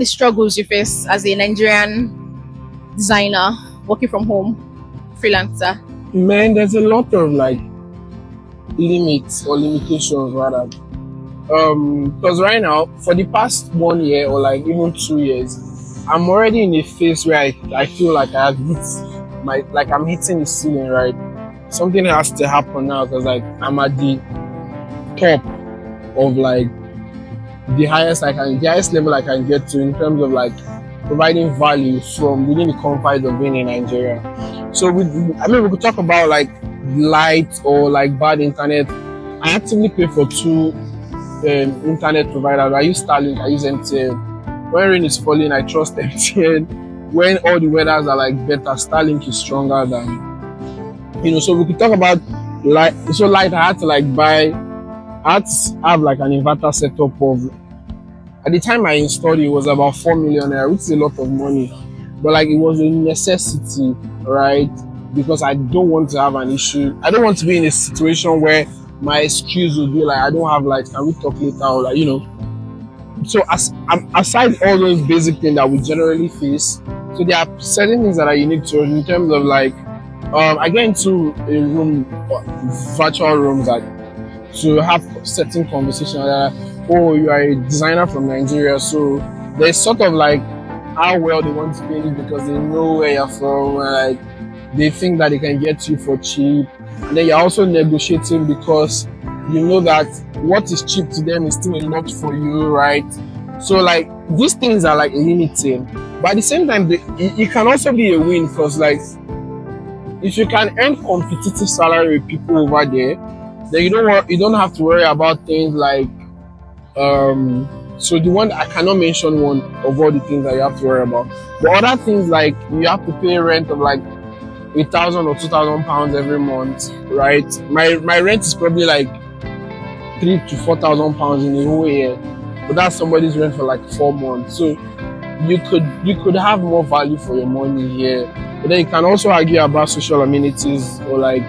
the struggles you face as a Nigerian designer working from home, freelancer? Man, there's a lot of like limits or limitations rather. Because right now, for the past 1 year or like even 2 years, I'm already in a phase where I feel like I have hit I'm hitting the ceiling, right? Something has to happen now because like I'm at the top of like the highest level I can get to in terms of like providing value from within the confines of being in Nigeria. So we could talk about like light or like bad internet. I actively pay for two internet providers. I use Starlink, I use MTN. When rain is falling, I trust MTN. When all the weathers are like better, Starlink is stronger than, so we could talk about light. So light, I had to have like an inverter setup of, at the time I installed it was about 4 million naira, which is a lot of money. But like it was a necessity, right? Because I don't want to have an issue. I don't want to be in a situation where my excuse would be like, I don't have lights, can we talk later? Or like, So aside all those basic things that we generally face, so there are certain things that are unique to us in terms of like, I get into a room, virtual rooms, like to have certain conversations that, oh, you are a designer from Nigeria, so there's sort of like how well they want to pay you because they know where you're from, like they think that they can get you for cheap, and then you're also negotiating because you know that what is cheap to them is still a lot for you, right? So like these things are like limiting, but at the same time it can also be a win because like if you can earn competitive salary with people over there, then you don't have to worry about things like so the one I cannot mention one of all the things that you have to worry about, but other things like you have to pay rent of like 1,000 or 2,000 pounds every month, right? My rent is probably like 3,000 to 4,000 pounds in a whole year, but that's somebody's rent for like 4 months. So you could have more value for your money here, but then you can also argue about social amenities or like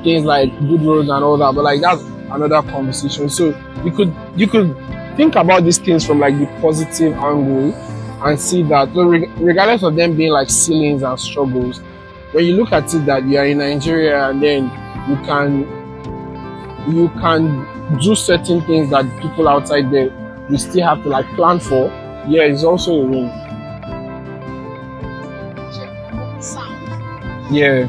things like good roads and all that, but like that's another conversation. So you could think about these things from like the positive angle and see that regardless of them being like ceilings and struggles, when you look at it that you are in Nigeria and then you can do certain things that people outside there you still have to like plan for, yeah, it's also a win. Sound. Yeah.